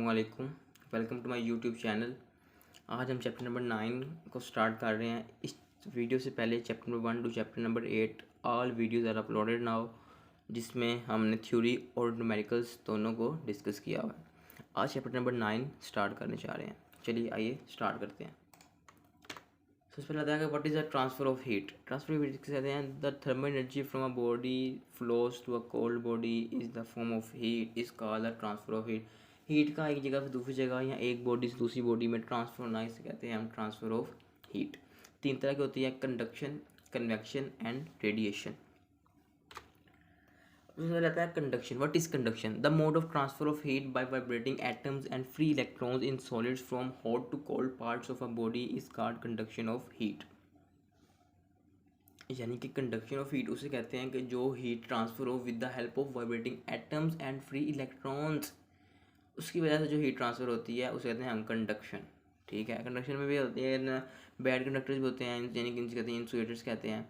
अस्सलामुअलैकुम। Welcome to my YouTube channel. आज हम चैप्टर नंबर 9 को स्टार्ट कर रहे हैं। इस वीडियो से पहले chapter number 1 to chapter number 8 all videos are uploaded now, जिसमें हमने थ्योरी और न्यूमेरिकल्स दोनों को डिस्कस किया हुआ है। आज चैप्टर नंबर 9 स्टार्ट करने जा रहे हैं। चलिए आइए स्टार्ट करते हैं। सबसे पहले आता है कि what is the transfer of heat. Transfer of heat कहते हैं the thermal energy from a body flows to a cold body is the form of heat is called the transfer of heat. Heat का एक जगह से दूसरी जगह या एक बॉडी से दूसरी बॉडी में ट्रांसफ़र होना, इसे कहते हैं हम ट्रांसफ़र ऑफ हीट। तीन तरह की होती है, कंडक्शन, कन्वेक्शन एंड रेडिएशन। दूसरा रहता है conduction. What is conduction? The mode of transfer of heat by vibrating atoms and free electrons in solids from hot to cold parts of a body is called conduction of heat. यानी कि conduction of heat उसे कहते हैं कि जो heat transfer हो with the help of vibrating atoms and free electrons, उसकी वजह से जो हीट ट्रांसफर होती है उसे कहते हैं हम कंडक्शन। ठीक है, कंडक्शन में भी होती है ना, बैड कंडक्टर्स भी होते हैं, यानी कि इनसे कहते हैं इंसुलेटर्स कहते हैं।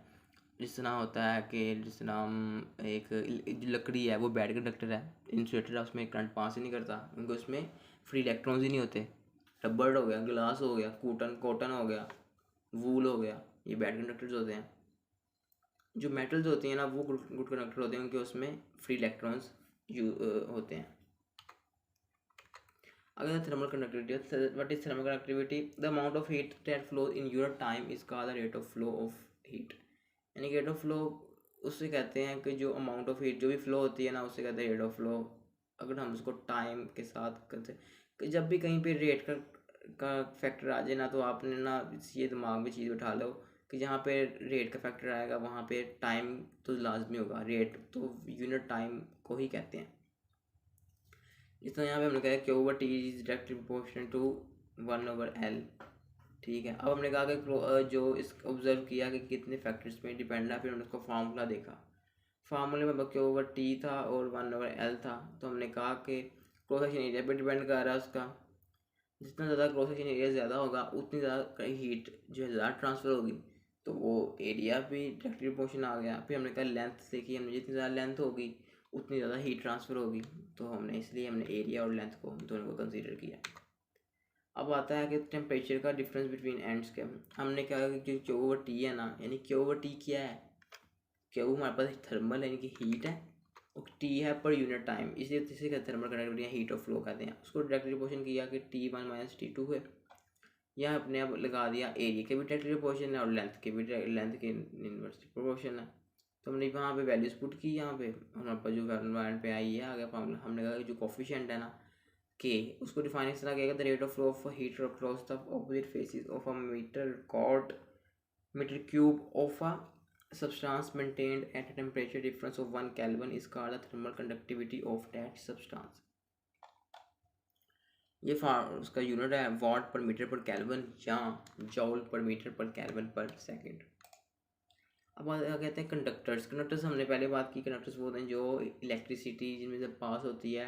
जिस तरह होता है कि जिस तरह हम एक जो लकड़ी है वो बैड कंडक्टर है, इंसुलेटर है, उसमें करंट पास ही नहीं करता क्योंकि उसमें फ्री इलेक्ट्रॉन्स ही नहीं होते। रबड़ हो गया, ग्लास हो गया, कॉटन हो गया, वूल हो गया, ये बैड कंडक्टर्स होते हैं। जो मेटल्स होती हैं ना वो गुड कंडक्टर होते हैं, उनके उसमें फ्री इलेक्ट्रॉन्स होते हैं। अगर thermal conductivity, what is thermal conductivity? The amount of heat that flow in unit time is called the rate of flow of heat. यानी कि रेट ऑफ फ्लो उससे कहते हैं कि जो अमाउंट ऑफ हीट जो भी फ्लो होती है ना उससे कहते हैं रेट ऑफ फ्लो। अगर हम उसको टाइम के साथ करते कि जब भी कहीं पे रेट का फैक्टर आ जाए ना, तो आपने ना ये दिमाग में चीज़ उठा लो कि जहाँ पे रेट का फैक्टर आएगा वहाँ पे टाइम तो लाजमी होगा। रेट तो यूनिट टाइम को ही कहते हैं। इस तरह यहाँ पे हमने कहा Q over T is directly proportional to 1/L। ठीक है, अब हमने कहा कि जो इस ऑब्जर्व किया कि कितने फैक्टर्स पे डिपेंड है, फिर हमने उसको फार्मूला देखा। फार्मूले में क्यू ओवर टी था और 1/L था। तो हमने कहा कि क्रॉस सेक्शन एरिया पे डिपेंड कर रहा है उसका। जितना ज़्यादा क्रॉस सेक्शन एरिया ज़्यादा होगा उतनी ज़्यादा हीट जो है ज़्यादा ट्रांसफ़र होगी, तो वो एरिया भी डायरेक्टली प्रोपोर्शन आ गया। फिर हमने कहा लेंथ देखी, हमने जितनी ज़्यादा लेंथ होगी उतनी ज़्यादा हीट ट्रांसफ़र होगी, तो हमने इसलिए हमने एरिया और लेंथ को दोनों को कंसीडर किया। अब आता है कि टेम्परेचर का डिफरेंस बिटवीन एंड्स क्या। हमने कहा कि जो क्यू ओवर टी है ना, यानी क्यू ओवर टी क्या है? क्यू हमारे पास थर्मल यानी कि हीट है और टी है पर यूनिट टाइम, इसलिए इसे कहते हैं thermal conductivity, heat of flow कहते हैं। उसको डायरेक्टली प्रोपोर्शन किया कि T1 - T2 है। यह अपने आप लगा दिया एरिया के भी डायरेक्टली प्रोपोर्शन है और लेंथ के भी लेंथ के इनवर्सली प्रोपोर्शन है। तो हमने वहाँ पे वैल्यूज पुट की, यहाँ पे हमारे पास जो वैल्यू पे आई है आ गया फॉर्मूला। हमने कहा कि जो कोफिशिएंट है ना के, उसको डिफाइन इस तरह किया the rate of flow of heat across the opposite faces of a metre cube of a substance maintained at a temperature difference of 1 Kelvin is called the thermal conductivity of that substance। ये उसका unit है वाट पर metre पर kelvin या जॉल पर metre पर kelvin पर second. अब कहते हैं कंडक्टर्स। कंडक्टर्स हमने पहले बात की, कंडक्टर्स वो होते हैं जो इलेक्ट्रिसिटी जिनमें से पास होती है।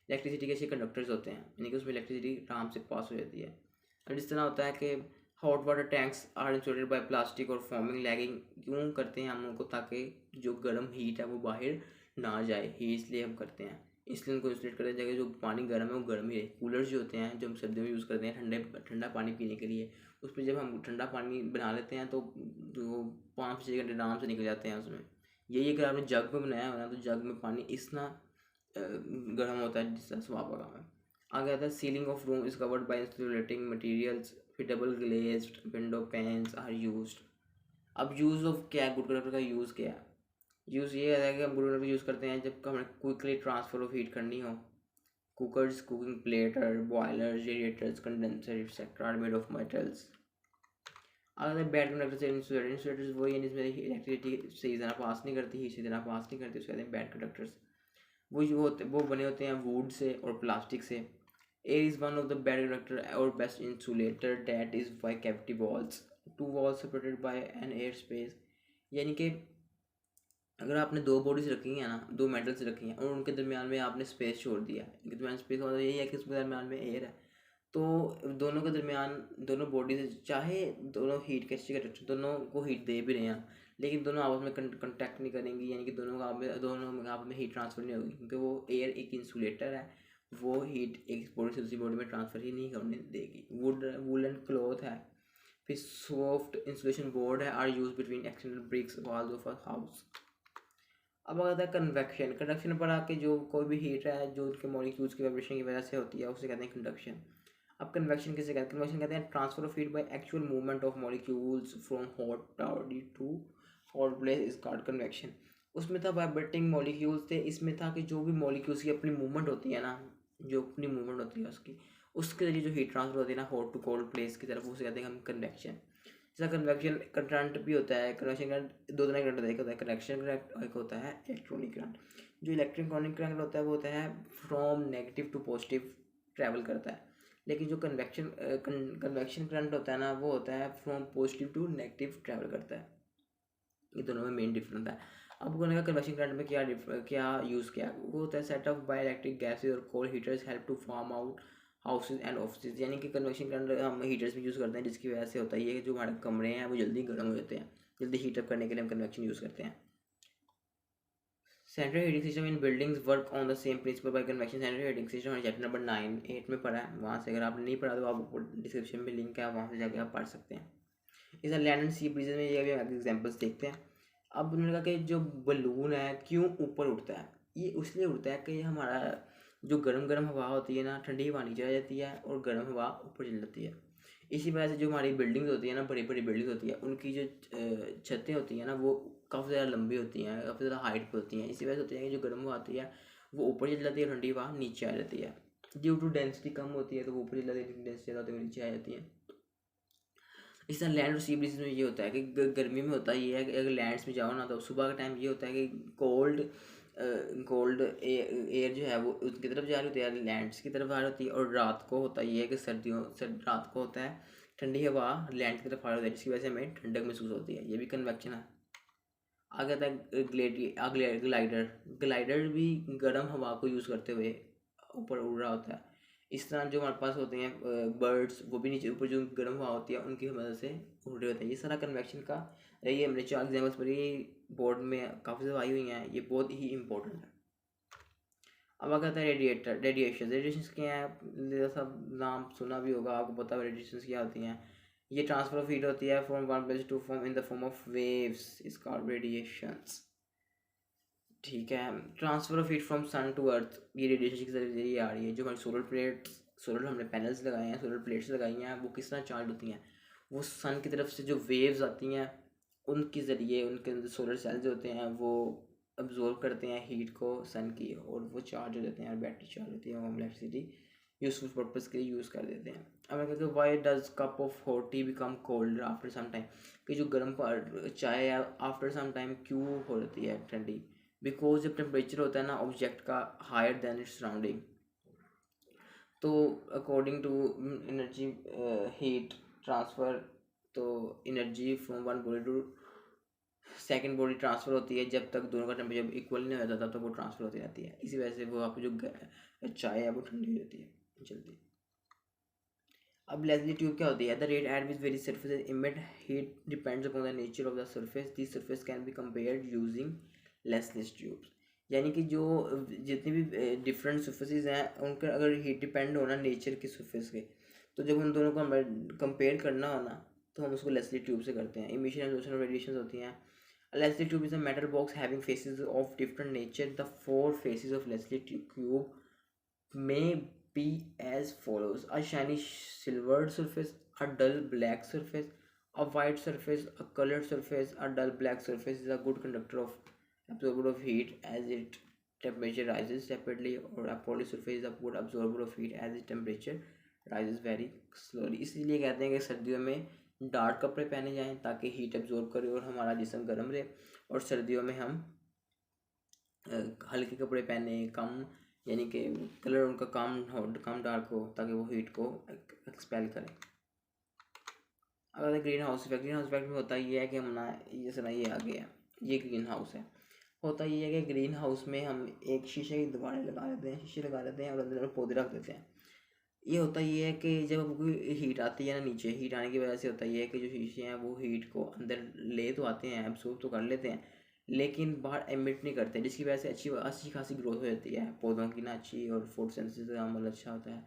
इलेक्ट्रिसिटी के ऐसे कंडक्टर्स होते हैं, यानी कि उसमें इलेक्ट्रिसिटी आराम से पास हो जाती है। और जिस तरह होता है कि hot water tanks are insulated by plastic और फॉर्मिंग लैगिंग। क्यों करते हैं हम उनको? ताकि जो गर्म हीट है वो बाहर ना जाए, ही इसलिए हम करते हैं। इसलिए उनको इंसुलेट करते हैं ताकि जो पानी गर्म है वो गर्म ही रहे। कूलर्स जो होते हैं जो हम सर्दियों में यूज़ करते हैं ठंडा पानी पीने के लिए, उस पर जब हम ठंडा पानी बना लेते हैं तो 5-6 घंटे आराम से निकल जाते हैं उसमें। यही अगर आपने जग में बनाया हो ना, तो जग में पानी इतना गर्म होता है जिससे स्वाब का है। आगे आता है ceiling of room is covered by insulating materials, फिर double glazed window panes are used. अब यूज़ ऑफ क्या है, गुड कंडक्टर का यूज़ क्या है? यूज़ ये है कि हम गुड कंडक्टर यूज़ करते हैं जब हमें क्विकली ट्रांसफर ऑफ हीट करनी हो। Cookers, cooking platter, boilers, radiators, condenser etcetera are made of metals. अगर बैड कंडक्टर से इंसुलेटर्स वही है जिसमें इलेक्ट्रिसिटी सही तरह पास नहीं करती, हीट सही तरह पास नहीं करती, उसके कहते हैं बैड कंडक्टर्स। वो बने होते हैं वुड से और प्लास्टिक से। Air is one of the bad conductor और best insulator that is by cavity walls, two walls separated by an air space. यानी कि अगर आपने दो बॉडीज रखी हैं ना, दो मेटल्स रखी हैं और उनके दरमियान में आपने स्पेस छोड़ दिया है, इनके दरमियान स्पेस मतलब यही है कि उसके दरमियान में एयर है, तो दोनों के दरमियान दोनों बॉडी से चाहे दोनों हीट कैसे कंडक्टर दोनों को हीट दे भी रहे हैं, लेकिन दोनों आपस में कंटेक्ट नहीं करेंगी, यानी कि दोनों में हीट ट्रांसफर नहीं होगी क्योंकि वो एयर एक इंसुलेटर है वो हीट एक बॉडी से दूसरी बॉडी में ट्रांसफ़र ही नहीं करने देगी। वुलन क्लॉथ है। फिर सॉफ्ट इंसुलेशन बोर्ड है, are use between external bricks walls of a house. अब आता है कन्वेक्शन। कंडक्शन पर आके जो कोई भी हीट है जो उनके मॉलिक्यूल्स की वाइब्रेशन की वजह से होती है उसे कहते हैं कंडक्शन। अब कन्वेक्शन किसे कहते हैं? कन्वेक्शन कहते हैं transfer of heat by actual movement of molecules from hot body to hot place is called convection. उसमें था वाइब्रेटिंग मॉलिक्यूल्स थे, इसमें था कि जो भी मॉलिक्यूल्स की अपनी मूवमेंट होती है ना, जो अपनी मूवमेंट होती है उसके जरिए जो हीट ट्रांसफर होती है ना हॉट टू कोल्ड प्लेस की तरफ, उसे कहते हैं हम कन्वेक्शन। जैसा कन्वेक्शन करंट भी होता है, कन्वेक्शन करंट दो तरह का करंट होता है, कन्वेक्शन करंट एक होता है इलेक्ट्रॉनिक करंट। जो इलेक्ट्रॉनिक करंट होता है वो होता है from negative to positive travel करता है, लेकिन जो कन्वेक्शन करंट होता है ना वो होता है from positive to negative travel करता है। ये दोनों में मेन डिफरेंस है। अब कहने का कन्वेक्शन करंट में क्या यूज़ किया, वो होता है set off by electric gases और coal heaters help to warm out houses and office. यानी कि कन्वेक्शन करंट हम हीटर्स में यूज़ करते हैं, जिसकी वजह से होता है ये कि जो हमारे कमरे हैं वो जल्दी गर्म हो जाते हैं, जल्दी हीटअप करने के लिए हम कन्वेक्शन यूज़ करते हैं। Central heating system in buildings work on the same principle bye convection. Central heating system हमारे चैप्टर नंबर 8 में पढ़ा है, वहाँ से अगर आपने नहीं पढ़ा तो आप डिस्क्रिप्शन में लिंक है, वहाँ से जाकर आप पढ़ सकते हैं। इस लैंड एंड सी ब्रीजेज में ये भी एग्जाम्पल्स देखते हैं। अब उन्होंने कहा कि जो बलून है क्यों ऊपर उठता है, ये इसलिए उठता है कि हमारा जो गर्म गर्म हवा होती है ना, ठंडी हवा नीचे आ जाती है और गर्म हवा ऊपर चल जाती है। इसी वजह से जो हमारी बिल्डिंग्स होती है ना, बड़ी बड़ी बिल्डिंग्स होती है, उनकी जो छतें होती हैं ना वो काफ़ी ज़्यादा लंबी होती हैं, काफ़ी ज़्यादा हाइट पर होती हैं। इसी वजह से होती है कि जो गर्म हवा आती है वो ऊपर चल जाती है, ठंडी हवा नीचे आ जाती है। ड्यू टू डेंसिटी कम होती है तो वो ऊपर चल जाती है, डेंसिटी ज़्यादा होती है वो नीचे आ जाती है। इस तरह लैंड और सी ब्रीज में ये होता है कि गर्मी में होता ये है कि अगर लैंड्स में जाओ ना तो सुबह का टाइम ये होता है कि कोल्ड एयर जो है वो उसकी तरफ जा रही होती है, लैंड्स की तरफ आ रही होती है, और रात को होता ये है कि रात को होता है ठंडी हवा लैंड की तरफ आ रही होती है, जिसकी वजह से हमें ठंडक महसूस होती है। ये भी कन्वेक्शन है। आगे आता है ग्लाइडर। ग्लाइडर भी गर्म हवा को यूज़ करते हुए ऊपर उड़ रहा होता है। इस तरह जो हमारे पास होते हैं बर्ड्स, वो भी नीचे ऊपर जो गर्म हवा होती है उनकी मदद से उड़ रहे होते हैं। ये सारा कन्वेक्शन का ये हमने 4 एग्जाम्पल्स पर ये बोर्ड में काफ़ी ज़्यादा आई हुई हैं, ये बहुत ही इंपॉर्टेंट है। अब आगे आता है रेडिएशन। क्या है, सब नाम सुना भी होगा, आपको पता है रेडिएशन क्या होती हैं। ये ट्रांसफर ऑफ हीट होती है from one place to form in the form of waves is called radiations. ठीक है, transfer of heat from sun to earth, ये रेडिएशन के जरिए आ रही है। जो हमारी सोलर हमने पैनल्स लगाए हैं, सोलर प्लेट्स लगाई हैं, वो किस तरह चार्ज होती हैं, वो सन की तरफ से जो वेव्स आती हैं उनके ज़रिए, उनके अंदर सोलर सेल्स होते हैं वो अब्जॉर्ब करते हैं हीट को सन की, और वो चार्ज हो जाते हैं और बैटरी चार्ज होती है, वो हम इलेक्ट्रिसिटी यूजफुल पर्पज़ के लिए यूज़ कर देते हैं। अब मैं कहते हैं why does cup of hot tea become cold after some time, कि जो गर्म चाय है आफ्टर सम टाइम क्यों हो जाती है ठंडी, बिकॉज जब टेम्परेचर होता है ना ऑब्जेक्ट का हायर देन इट्स सराउंडिंग, तो according to energy heat transfer, तो energy from one body to second body transfer होती है। जब तक दोनों का टेम्परेचर इक्वल नहीं हो जाता तब तक वो ट्रांसफ़र होती रहती है। इसी वजह से वो आपकी जो चाय है वो ठंडी हो जाती है जल्दी। अब लेस्ली ट्यूब क्या होती है? The rate at which very surface emit heat depends upon the nature of the surface, this surface can be compared using Leslie's tubes. यानी कि जो जितनी भी डिफरेंट सर्फेसिस हैं उनका अगर हीट डिपेंड होना नेचर की सर्फेस के, तो जब उन दोनों को हमें कंपेयर करना हो ना तो हम उसको लेस्ली ट्यूब से करते हैं। इमिशन एंड लूसन रेडिएशन होती हैं। Leslie tube is a metal box having faces of different nature. The 4 faces of Leslie tube may be as follows: a shiny silvered surface, a dull black surface, a white surface, a colored surface. A dull black surface is a good conductor of absorber of heat as its temperature rises rapidly, or a poly surface is a good absorber of heat as its temperature rises very slowly. इसीलिए कहते हैं कि सर्दियों में dark कपड़े पहने जाएं ताकि हीट एब्जॉर्ब करे और हमारा जिस्म गर्म रहे, और सर्दियों में हम हल्के कपड़े पहने, कम यानी कि कलर उनका कम डार्क हो ताकि वो हीट को एक्सपेल करें। अगर ग्रीन हाउस इफेक्ट में होता ये है कि हम ना जैसे ना ये आ गया, ये ग्रीन हाउस है। होता ये है कि ग्रीन हाउस में हम एक शीशे की दीवारें लगा देते हैं, शीशे लगा देते हैं और अंदर पौधे रख देते हैं। ये होता ये है कि जब कोई हीट आती है ना, नीचे हीट आने की वजह से होता ये है कि जो शीशे हैं वो हीट को अंदर ले तो आते हैं, एब्सॉर्ब तो कर लेते हैं, लेकिन बाहर एमिट नहीं करते, जिसकी वजह से अच्छी खासी ग्रोथ हो जाती है पौधों की ना, अच्छी, और फोटोसिंथेसिस का अमल अच्छा होता है,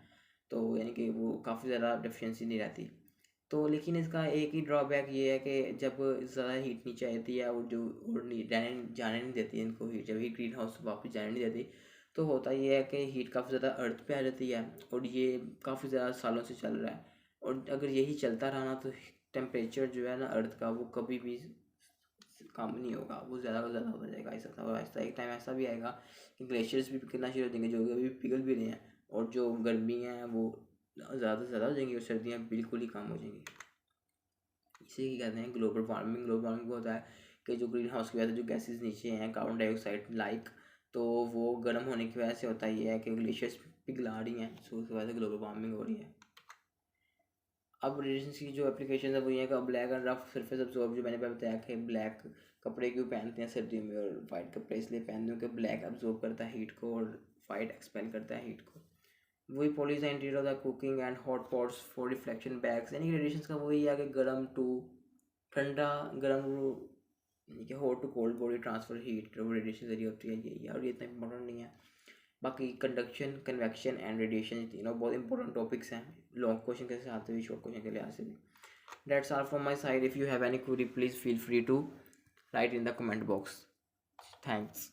तो यानी कि वो काफ़ी ज़्यादा डेफिशिएंसी नहीं रहती। तो लेकिन इसका एक ही ड्रॉबैक ये है कि जब ज़्यादा हीट नीचे आती है, और जो और जाने नहीं देती है इनको हीट, जब ही ग्रीन हाउस वापस जाने नहीं देती, तो होता ये है कि हीट काफ़ी ज़्यादा अर्थ पे आ जाती है, और ये काफ़ी ज़्यादा सालों से चल रहा है। और अगर यही चलता रहा ना, तो टेम्परेचर जो है ना अर्थ का, वो कभी भी कम नहीं होगा, वो ज़्यादा से ज़्यादा होता जाएगा ऐसा। और ऐसा एक टाइम ऐसा भी आएगा कि ग्लेशियर्स भी पिघलना शुरू हो जाएंगे, जो अभी पिघल भी रहे हैं, और जो गर्मी है वो ज़्यादा से ज़्यादा हो जाएंगी, और सर्दियाँ बिल्कुल ही कम हो जाएंगी। इसी की कहते हैं ग्लोबल वार्मिंग। ग्लोबल वार्मिंग वो होता है कि जो ग्रीन हाउस की वजह से जो गैसेज नीचे हैं, कार्बन डाइऑक्साइड लाइक, तो वो गर्म होने की वजह से होता ही है कि ग्लेशियर्स पिघला रही हैं, सो उसकी वजह से ग्लोबल वार्मिंग हो रही है। अब रेडिएशन की जो एप्लीकेशन है वो ये है कि black and rough surface absorb, जो मैंने पहले बताया कि ब्लैक कपड़े क्यों पहनते हैं सर्दियों में, और वाइट कपड़े इसलिए पहनते हैं कि ब्लैक अब्जॉर्ब करता है हीट को, और वाइट एक्सपेल करता है हीट को। वही Pauli's interior of the cooking and hot pots for reflection bags, यानी कि रेडिएशन का वही है कि गर्म टू ठंडा, गर्म यानी कि hot to cold body transfer heat radiation जरिए होती है, यही है, और ये इतना इंपॉर्टेंट नहीं है। बाकी कंडक्शन, कन्वेक्शन एंड रेडिएशन, ये तीनों बहुत इंपॉर्टेंट टॉपिक्स हैं, लॉन्ग क्वेश्चन के साथ भी, शॉर्ट क्वेश्चन के लिहाज से भी। That's all from my side. If you have any query, please feel free to write in the comment box. Thanks.